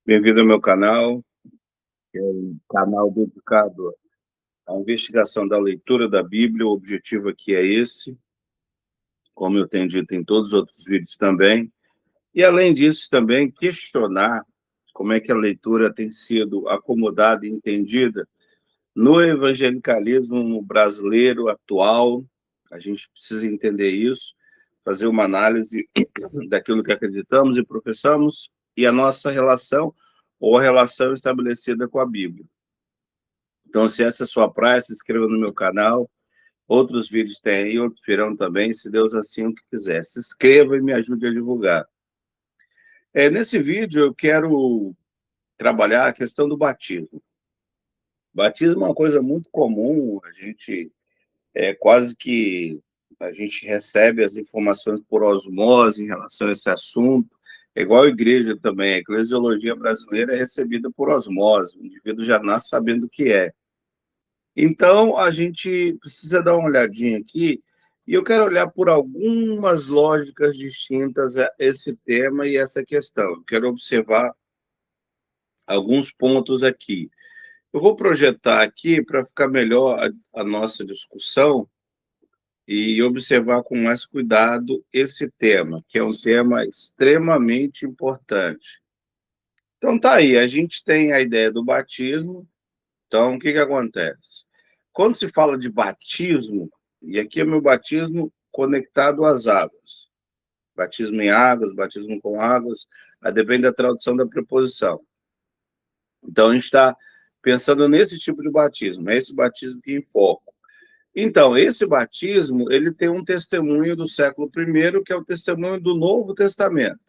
Bem-vindo ao meu canal, que é um canal dedicado à investigação da leitura da Bíblia. O objetivo aqui é esse, como eu tenho dito em todos os outros vídeos também. E, além disso, também questionar como é que a leitura tem sido acomodada e entendida no evangelicalismo brasileiro atual. A gente precisa entender isso, fazer uma análise daquilo que acreditamos e professamos e a nossa relação ou a relação estabelecida com a Bíblia. Então, se essa é a sua praia, se inscreva no meu canal. Outros vídeos tem aí, outros virão também, se Deus assim o que quiser. Se inscreva e me ajude a divulgar. Nesse vídeo, eu quero trabalhar a questão do batismo. Batismo é uma coisa muito comum, a gente quase que a gente recebe as informações por osmose em relação a esse assunto. É igual a igreja também, a eclesiologia brasileira é recebida por osmose, o indivíduo já nasce sabendo o que é. Então, a gente precisa dar uma olhadinha aqui, e eu quero olhar por algumas lógicas distintas a esse tema e essa questão. Eu quero observar alguns pontos aqui. Eu vou projetar aqui para ficar melhor a nossa discussão e observar com mais cuidado esse tema, que é um tema extremamente importante. Então, tá aí, a gente tem a ideia do batismo. Então, o que acontece? Quando se fala de batismo, e aqui é meu batismo conectado às águas, batismo em águas, batismo com águas, depende da tradução da preposição. Então, a gente está pensando nesse tipo de batismo, é esse batismo que enfoco. Então, esse batismo, ele tem um testemunho do século I, que é o testemunho do Novo Testamento.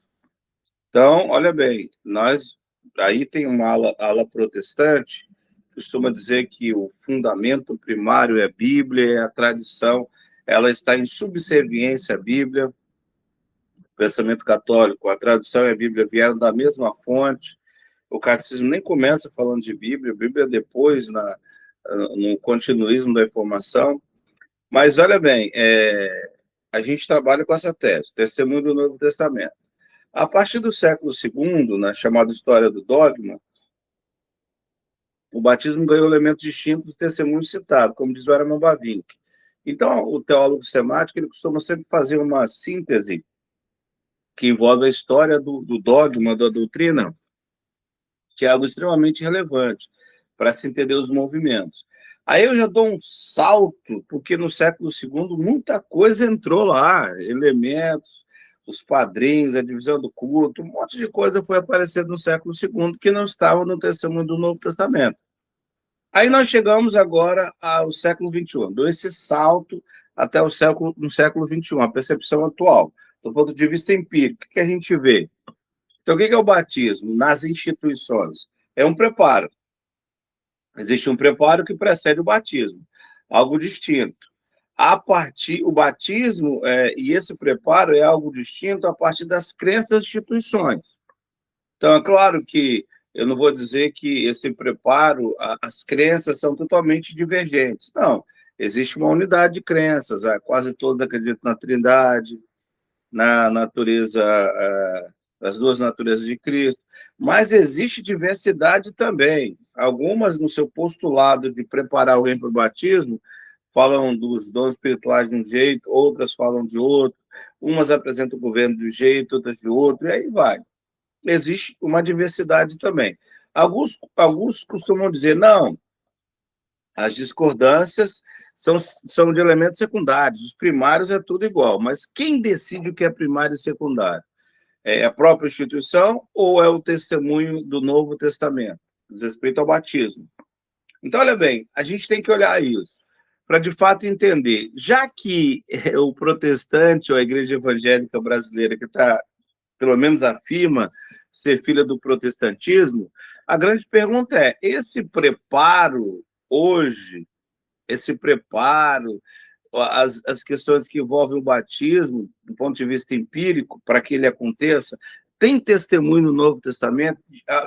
Então, olha bem, aí tem uma ala protestante, costuma dizer que o fundamento primário é a Bíblia, e a tradição ela está em subserviência à Bíblia. O pensamento católico, a tradição e a Bíblia vieram da mesma fonte. O catecismo nem começa falando de Bíblia, a Bíblia é depois, no continuismo da informação. Mas, olha bem, a gente trabalha com essa tese, testemunho do Novo Testamento. A partir do século II, na chamada história do dogma, o batismo ganhou elementos distintos do testemunho citado, como diz o Herman Bavinck. Então, o teólogo sistemático ele costuma sempre fazer uma síntese que envolve a história do dogma, da doutrina, que é algo extremamente relevante para se entender os movimentos. Aí eu já dou um salto, porque no século II muita coisa entrou lá, elementos, os padrinhos, a divisão do culto, um monte de coisa foi aparecendo no século II que não estava no testemunho do Novo Testamento. Aí nós chegamos agora ao século XXI, dou esse salto até no século XXI, a percepção atual, do ponto de vista empírico. O que a gente vê? Então, o que é o batismo nas instituições? É um preparo. Existe um preparo que precede o batismo, algo distinto. O batismo e esse preparo é algo distinto a partir das crenças das instituições. Então, é claro que eu não vou dizer que esse preparo, as crenças são totalmente divergentes. Não, existe uma unidade de crenças, quase todos acreditam na Trindade, na natureza, das duas naturezas de Cristo, mas existe diversidade também. Algumas, no seu postulado de preparar alguém para o batismo, falam dos dons espirituais de um jeito, outras falam de outro, umas apresentam o governo de um jeito, outras de outro, e aí vai. Existe uma diversidade também. Alguns costumam dizer, não, as discordâncias são de elementos secundários, os primários é tudo igual, mas quem decide o que é primário e secundário? É a própria instituição ou é o testemunho do Novo Testamento, diz respeito ao batismo? Então, olha bem, a gente tem que olhar isso, para de fato entender, já que o protestante ou a igreja evangélica brasileira, que está, pelo menos afirma, ser filha do protestantismo, a grande pergunta é, esse preparo hoje, esse preparo, as questões que envolvem o batismo, do ponto de vista empírico, para que ele aconteça, tem testemunho no Novo Testamento?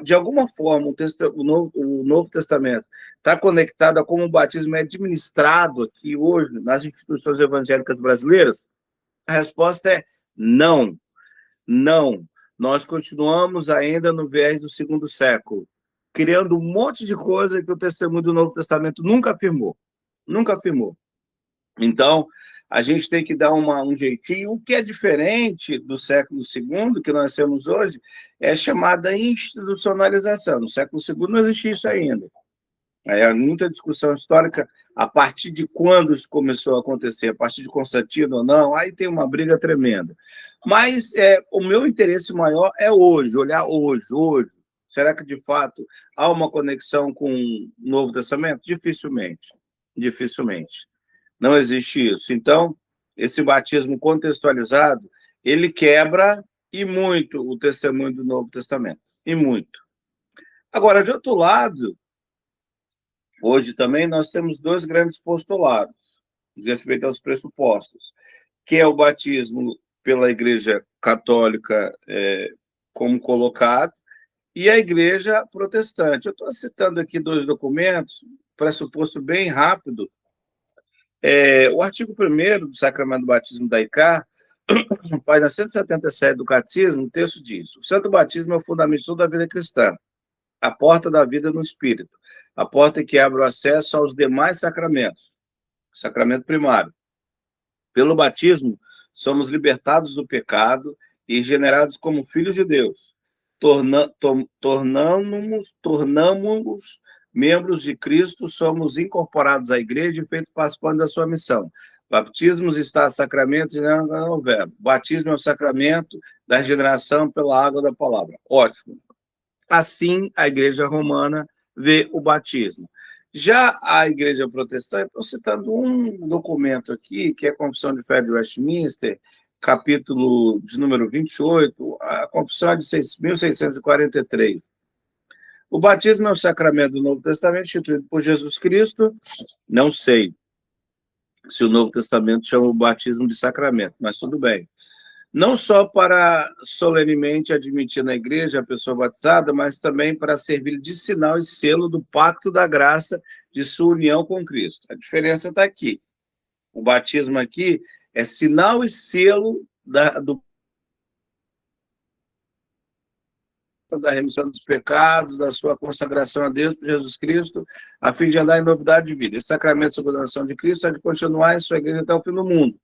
De alguma forma, o Novo Testamento está conectado a como o batismo é administrado aqui hoje nas instituições evangélicas brasileiras? A resposta é não, não. nós continuamos ainda no viés do segundo século, criando um monte de coisa que o testemunho do Novo Testamento nunca afirmou. Nunca afirmou. Então, a gente tem que dar um jeitinho. O que é diferente do século II, que nós temos hoje, é chamada institucionalização. No século II não existia isso ainda. Há muita discussão histórica a partir de quando isso começou a acontecer, a partir de Constantino ou não, aí tem uma briga tremenda. Mas o meu interesse maior é hoje, olhar hoje. Será que, de fato, há uma conexão com o Novo Testamento? Dificilmente. Não existe isso. Então, esse batismo contextualizado, ele quebra, e muito, o testemunho do Novo Testamento. E muito. Agora, de outro lado, hoje também nós temos dois grandes postulados, de respeito aos pressupostos, que é o batismo pela Igreja Católica como colocado, e a Igreja Protestante. Eu estou citando aqui dois documentos, pressuposto bem rápido. O artigo 1º do Sacramento do Batismo da ICAR, página 177 do Catecismo, o texto diz: o santo batismo é o fundamento de toda a vida cristã, a porta da vida no Espírito, a porta que abre o acesso aos demais sacramentos. Sacramento primário. Pelo batismo, somos libertados do pecado e regenerados como filhos de Deus. Tornamos membros de Cristo, somos incorporados à igreja e feitos participantes da sua missão. Batismos está sacramentos e não é verbo. Batismo é o sacramento da regeneração pela água da palavra. Ótimo. Assim, a Igreja Romana vê o batismo. Já a Igreja Protestante, estou citando um documento aqui, que é a Confissão de Fé de Westminster, capítulo de número 28, a Confissão é de 1643. O batismo é o sacramento do Novo Testamento instituído por Jesus Cristo. Não sei se o Novo Testamento chama o batismo de sacramento, mas tudo bem. Não só para solenemente admitir na igreja a pessoa batizada, mas também para servir de sinal e selo do pacto da graça de sua união com Cristo. A diferença está aqui. O batismo aqui é sinal e selo da remissão dos pecados, da sua consagração a Deus por Jesus Cristo, a fim de andar em novidade de vida. Esse sacramento de subordinação de Cristo é de continuar em sua igreja até o fim do mundo.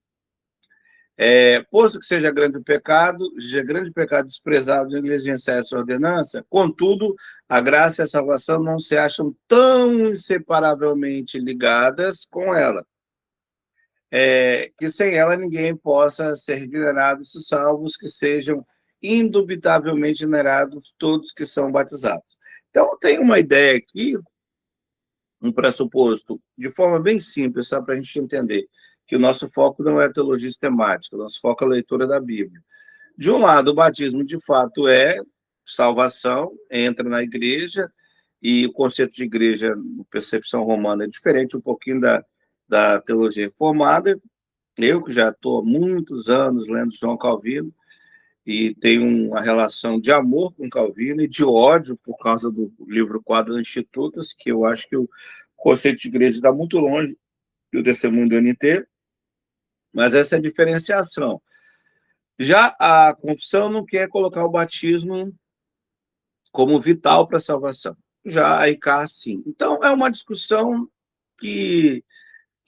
Posto que seja grande pecado desprezado negligenciar essa ordenança, contudo, a graça e a salvação não se acham tão inseparavelmente ligadas com ela, que sem ela ninguém possa ser regenerado, se salvos que sejam indubitavelmente generados todos que são batizados. Então, tem uma ideia aqui, um pressuposto, de forma bem simples, só para a gente entender, que o nosso foco não é a teologia sistemática, o nosso foco é a leitura da Bíblia. De um lado, o batismo, de fato, é salvação, entra na igreja, e o conceito de igreja, percepção romana, é diferente um pouquinho da teologia reformada. Eu, que já estou há muitos anos lendo João Calvino, e tenho uma relação de amor com Calvino e de ódio por causa do livro Quadros Institutos, que eu acho que o conceito de igreja está muito longe do testemunho do NT, mas essa é a diferenciação. Já a confissão não quer colocar o batismo como vital para a salvação. Já a ICAR, sim. Então, é uma discussão que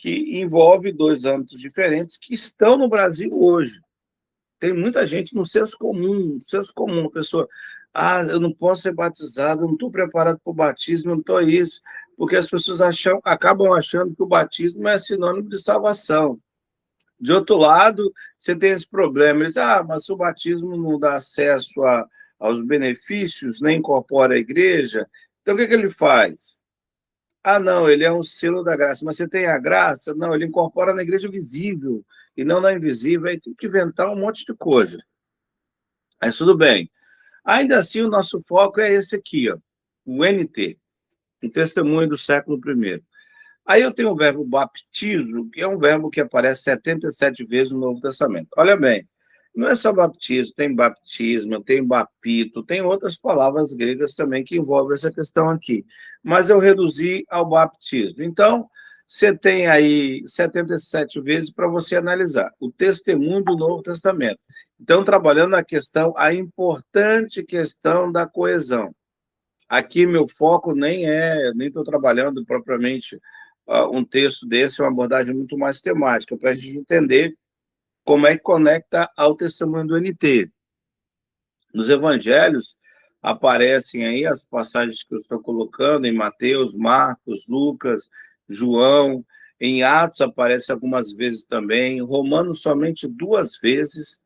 envolve dois âmbitos diferentes que estão no Brasil hoje. Tem muita gente no senso comum, a pessoa, eu não posso ser batizado, eu não estou preparado para o batismo, eu não estou isso, porque as pessoas acabam achando que o batismo é sinônimo de salvação. De outro lado, você tem esse problema, eles mas o batismo não dá acesso aos benefícios, nem incorpora a igreja, então o que ele faz? Não, ele é um selo da graça, mas você tem a graça? Não, ele incorpora na igreja visível, e não na invisível, aí tem que inventar um monte de coisa. Mas tudo bem. Ainda assim, o nosso foco é esse aqui, ó, o NT, o testemunho do século I. Aí eu tenho o verbo baptizo, que é um verbo que aparece 77 vezes no Novo Testamento. Olha bem, não é só baptismo, tem baptismo, tem bapito, tem outras palavras gregas também que envolvem essa questão aqui. Mas eu reduzi ao baptismo. Então, você tem aí 77 vezes para você analisar o testemunho do Novo Testamento. Então, trabalhando na questão, a importante questão da coesão. Aqui, meu foco nem estou trabalhando propriamente um texto desse, uma abordagem muito mais temática, para a gente entender como é que conecta ao testemunho do NT. Nos evangelhos, aparecem aí as passagens que eu estou colocando em Mateus, Marcos, Lucas, João. Em Atos aparece algumas vezes também. Em Romanos, somente duas vezes.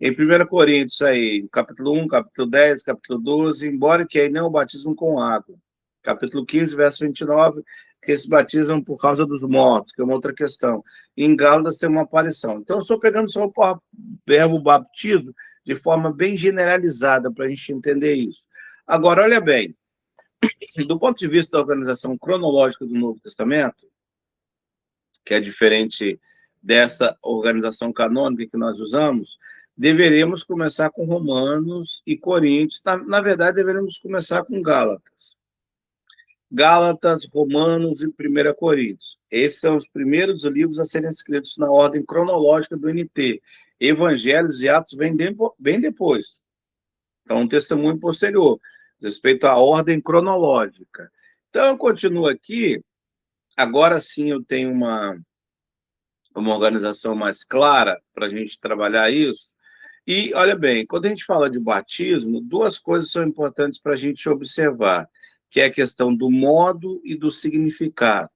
Em 1 Coríntios, aí, capítulo 1, capítulo 10, capítulo 12, embora que aí não é o batismo com água. Capítulo 15, verso 29, que se batizam por causa dos mortos, que é uma outra questão. Em Gálatas tem uma aparição. Então, eu estou pegando só o verbo batismo de forma bem generalizada para a gente entender isso. Agora, olha bem, do ponto de vista da organização cronológica do Novo Testamento, que é diferente dessa organização canônica que nós usamos, deveríamos começar com Romanos e Coríntios. Na verdade, deveríamos começar com Gálatas. Gálatas, Romanos e 1 Coríntios. Esses são os primeiros livros a serem escritos na ordem cronológica do NT. Evangelhos e Atos vêm bem depois. Então, um testemunho posterior, respeito à ordem cronológica. Então, eu continuo aqui. Agora sim eu tenho uma organização mais clara para a gente trabalhar isso. E, olha bem, quando a gente fala de batismo, duas coisas são importantes para a gente observar, que é a questão do modo e do significado.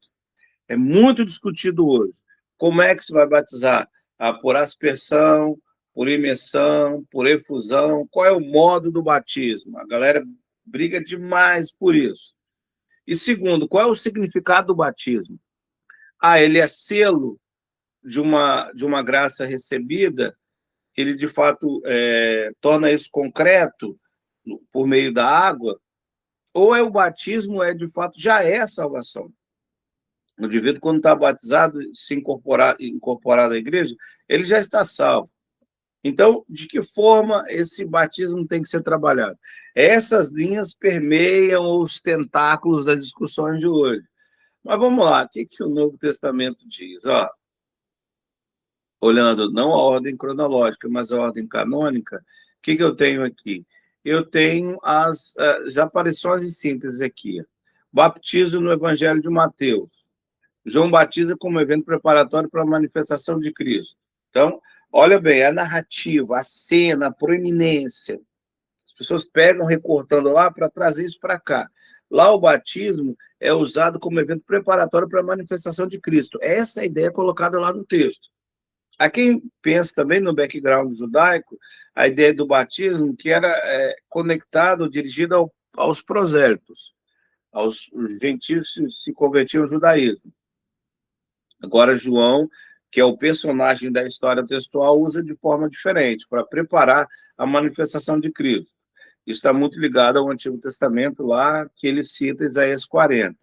É muito discutido hoje. Como é que se vai batizar? Por aspersão, por imersão, por efusão? Qual é o modo do batismo? A galera briga demais por isso. E segundo, qual é o significado do batismo? Ele é selo de uma graça recebida, ele de fato torna isso concreto por meio da água, ou o batismo de fato já é a salvação? O indivíduo, quando está batizado, se incorporado à igreja, ele já está salvo. Então, de que forma esse batismo tem que ser trabalhado? Essas linhas permeiam os tentáculos das discussões de hoje. Mas vamos lá, o que o Novo Testamento diz? Olhando não a ordem cronológica, mas a ordem canônica, o que eu tenho aqui? Eu tenho as aparições e síntese aqui. Batismo no Evangelho de Mateus. João batiza como evento preparatório para a manifestação de Cristo. Então, olha bem, a narrativa, a cena, a proeminência. As pessoas pegam recortando lá para trazer isso para cá. Lá o batismo é usado como evento preparatório para a manifestação de Cristo. Essa é a ideia colocada lá no texto. Há quem pensa também no background judaico, a ideia do batismo que era conectado, dirigido aos prosélitos, aos gentios que se convertiam ao judaísmo. Agora, João, que é o personagem da história textual, usa de forma diferente, para preparar a manifestação de Cristo. Isso está muito ligado ao Antigo Testamento, lá que ele cita Isaías 40.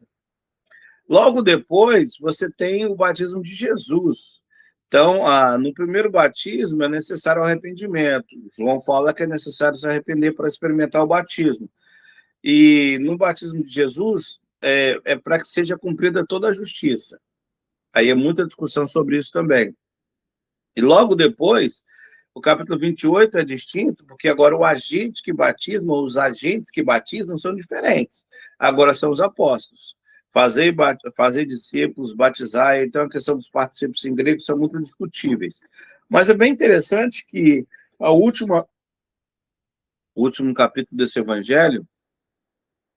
Logo depois, você tem o batismo de Jesus. Então, no primeiro batismo é necessário o arrependimento. João fala que é necessário se arrepender para experimentar o batismo. E no batismo de Jesus, é para que seja cumprida toda a justiça. Aí é muita discussão sobre isso também. E logo depois, o capítulo 28 é distinto, porque agora o agente que batiza, ou os agentes que batizam são diferentes. Agora são os apóstolos. Fazer discípulos, batizar, então a questão dos particípios em grego são muito discutíveis. Mas é bem interessante que o último capítulo desse evangelho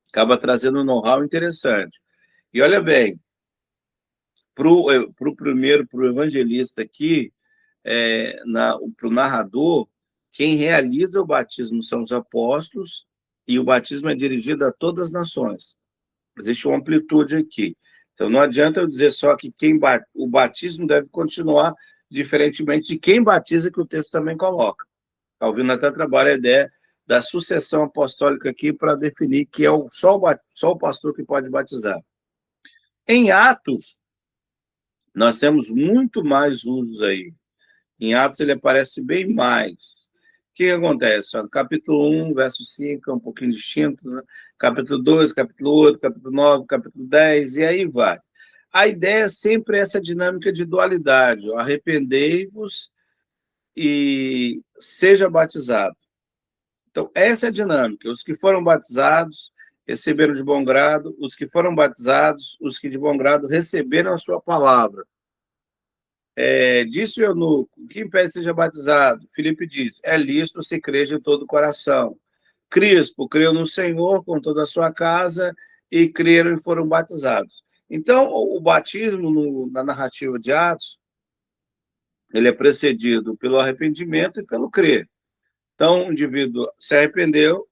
acaba trazendo um know-how interessante. E olha bem, para o evangelista aqui, para o narrador, quem realiza o batismo são os apóstolos, e o batismo é dirigido a todas as nações. Existe uma amplitude aqui. Então, não adianta eu dizer só que o batismo deve continuar diferentemente de quem batiza, que o texto também coloca. Calvino até trabalha a ideia da sucessão apostólica aqui para definir que é só o pastor que pode batizar. Em Atos, nós temos muito mais usos aí. Em Atos ele aparece bem mais. O que acontece? Capítulo 1, verso 5, é um pouquinho distinto, né? Capítulo 2, capítulo 8, capítulo 9, capítulo 10, e aí vai. A ideia é sempre essa dinâmica de dualidade. Arrependei-vos e seja batizado. Então, essa é a dinâmica. Os que foram batizados receberam de bom grado, os que foram batizados, os que de bom grado receberam a sua palavra. Disse o eunuco: o que impede que seja batizado? Filipe diz: é lícito se crer de todo o coração. Crispo creu no Senhor com toda a sua casa e creram e foram batizados. Então, o batismo na narrativa de Atos, ele é precedido pelo arrependimento e pelo crer. Então, o indivíduo se arrependeu,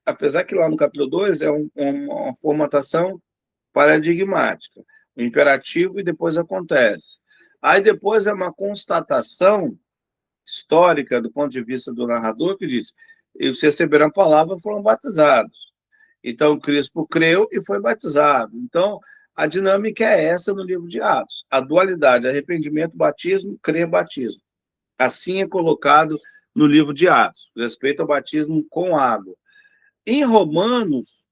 apesar que lá no capítulo 2 é uma formatação paradigmática, o imperativo e depois acontece. Aí depois é uma constatação histórica do ponto de vista do narrador que diz: eles receberam a palavra, foram batizados. Então, Crispo creu e foi batizado. Então, a dinâmica é essa no livro de Atos. A dualidade, arrependimento, batismo, crer, batismo. Assim é colocado no livro de Atos, respeito ao batismo com água. Em Romanos,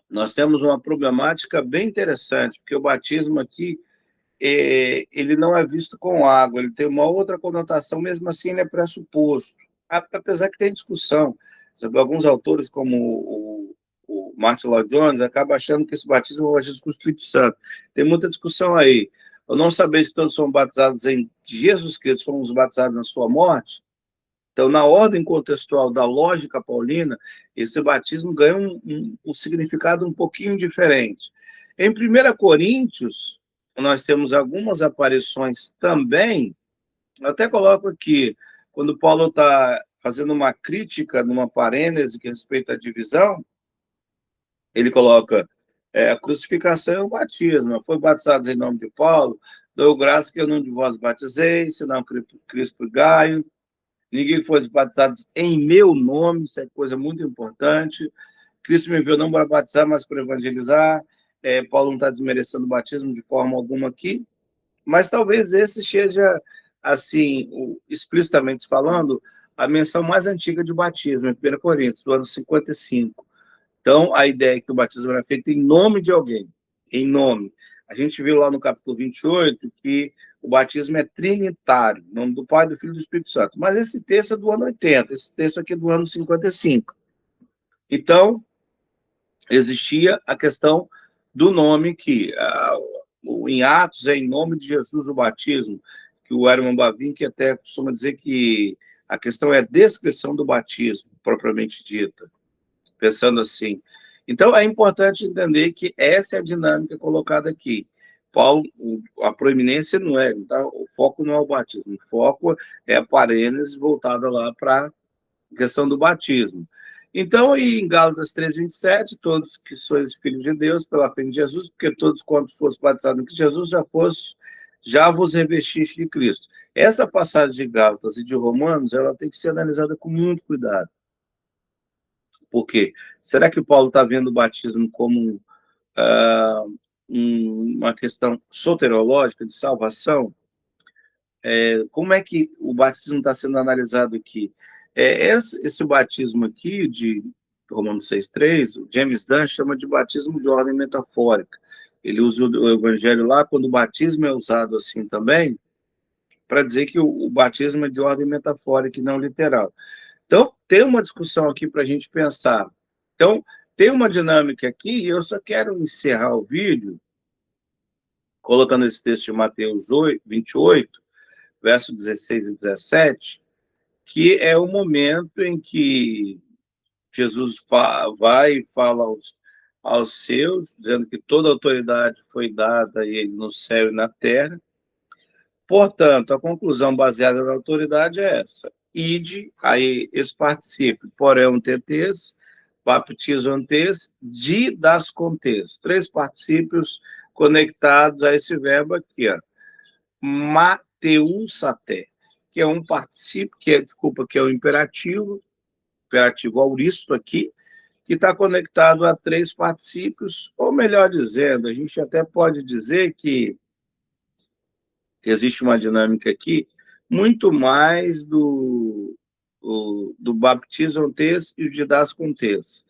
nós temos uma problemática bem interessante, porque o batismo aqui, ele não é visto com água, ele tem uma outra conotação, mesmo assim ele é pressuposto. Apesar que tem discussão. Alguns autores, como o Martin Lloyd Jones, acabam achando que esse batismo é o batismo com o Espírito Santo. Tem muita discussão aí. Eu não sabeis que todos foram batizados em Jesus Cristo, fomos batizados na sua morte. Então, na ordem contextual da lógica paulina, esse batismo ganha um significado um pouquinho diferente. Em 1 Coríntios, nós temos algumas aparições também, eu até coloco aqui, quando Paulo está fazendo uma crítica numa parênese que respeita à divisão, ele coloca a crucificação e o batismo. Foi batizado em nome de Paulo, dou graça que eu não de vós batizei, senão Crispo e Gaio. Ninguém foi batizado em meu nome, isso é coisa muito importante. Cristo me enviou não para batizar, mas para evangelizar. Paulo não está desmerecendo o batismo de forma alguma aqui, mas talvez esse seja, assim, explicitamente falando, a menção mais antiga de batismo, em 1 Coríntios, do ano 55. Então, a ideia é que o batismo era feito em nome de alguém, em nome. A gente viu lá no capítulo 28 que o batismo é trinitário, em nome do Pai, do Filho e do Espírito Santo. Mas esse texto é do ano 80, esse texto aqui é do ano 55. Então, existia a questão do nome que, em Atos, é em nome de Jesus o batismo, que o Herman Bavinck que até costuma dizer que a questão é a descrição do batismo, propriamente dita, pensando assim. Então, é importante entender que essa é a dinâmica colocada aqui. Paulo, a proeminência não é, tá? O foco não é o batismo, o foco é a parênese voltada lá para a questão do batismo. Então, em Gálatas 3:27, todos que sois filhos de Deus pela fé em Jesus, porque todos quantos fossem batizados em Jesus já vos revestiste de Cristo. Essa passagem de Gálatas e de Romanos, ela tem que ser analisada com muito cuidado. Por quê? Será que o Paulo está vendo o batismo como uma questão soterológica de salvação? Como é que o batismo está sendo analisado aqui? Esse batismo aqui, de Romanos 6:3, o James Dunn chama de batismo de ordem metafórica. Ele usa o evangelho lá, quando o batismo é usado assim também, para dizer que o batismo é de ordem metafórica e não literal. Então, tem uma discussão aqui para a gente pensar. Então, tem uma dinâmica aqui, e eu só quero encerrar o vídeo colocando esse texto de Mateus 28, verso 16 e 17, que é o momento em que Jesus vai e fala aos seus, dizendo que toda a autoridade foi dada a ele no céu e na terra. Portanto, a conclusão baseada na autoridade é essa: ide, aí esse participe, porém tetes, baptizam tes, das contes. Três particípios conectados a esse verbo aqui, ó. Mateusate, que é um particípio, que é o imperativo auristo aqui, que está conectado a três particípios, ou melhor dizendo, a gente até pode dizer que existe uma dinâmica aqui muito mais do baptismo tes e o didascon tes.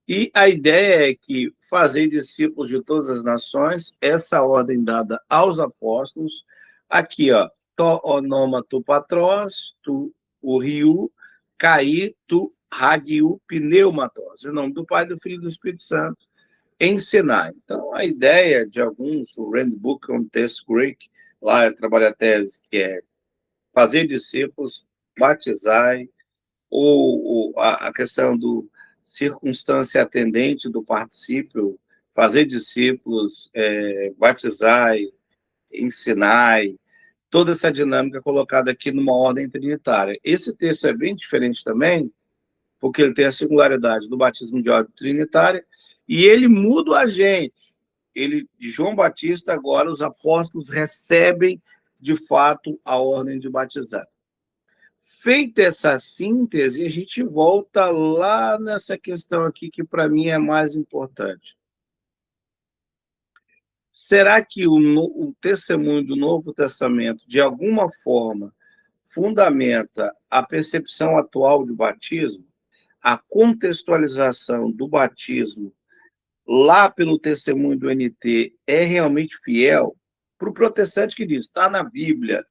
E a ideia é que fazer discípulos de todas as nações, essa ordem dada aos apóstolos, aqui, ó, to onoma tu patros, tu o rio, caí, tu hagiu pneumatos. Em nome do Pai, do Filho e do Espírito Santo, ensinar. Então, a ideia de alguns, o Rand Book, um texto grego, lá trabalha a tese, que é fazer discípulos, batizai, ou a questão do circunstância atendente do particípio, fazer discípulos, batizai, ensinai, toda essa dinâmica colocada aqui numa ordem trinitária. Esse texto é bem diferente também, porque ele tem a singularidade do batismo de ordem trinitária, e ele muda o agente. De João Batista, agora os apóstolos recebem, de fato, a ordem de batizar. Feita essa síntese, a gente volta lá nessa questão aqui que, para mim, é mais importante. Será que o testemunho do Novo Testamento, de alguma forma, fundamenta a percepção atual de batismo, a contextualização do batismo lá pelo testemunho do NT é realmente fiel? Para o protestante que diz, está na Bíblia,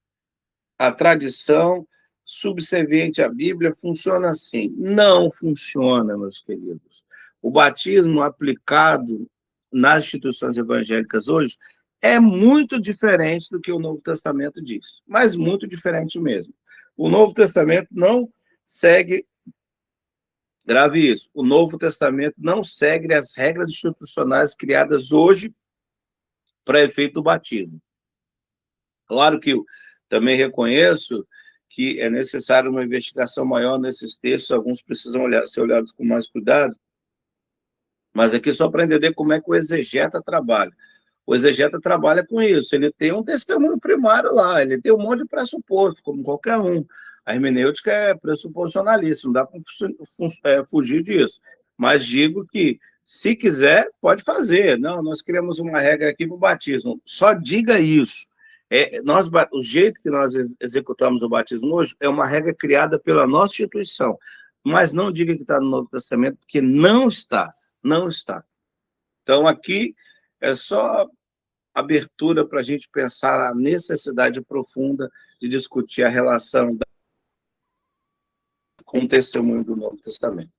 a tradição subserviente à Bíblia funciona assim. Não funciona, meus queridos. O batismo aplicado nas instituições evangélicas hoje é muito diferente do que o Novo Testamento diz, mas muito diferente mesmo. O Novo Testamento não segue, grave isso, o Novo Testamento não segue as regras institucionais criadas hoje para efeito do batismo. Claro que eu também reconheço que é necessário uma investigação maior nesses textos, alguns precisam ser olhados com mais cuidado, mas aqui só para entender como é que o exegeta trabalha. O exegeta trabalha com isso, ele tem um testemunho primário lá, ele tem um monte de pressuposto, como qualquer um. A hermenêutica é pressuposicionalista, não dá para fugir disso. Mas digo que, se quiser, pode fazer. Não, nós criamos uma regra aqui para o batismo. Só diga isso. O jeito que nós executamos o batismo hoje é uma regra criada pela nossa instituição. Mas não diga que está no Novo Testamento, porque não está. Não está. Então, aqui é só abertura para a gente pensar a necessidade profunda de discutir a relação com o testemunho do Novo Testamento.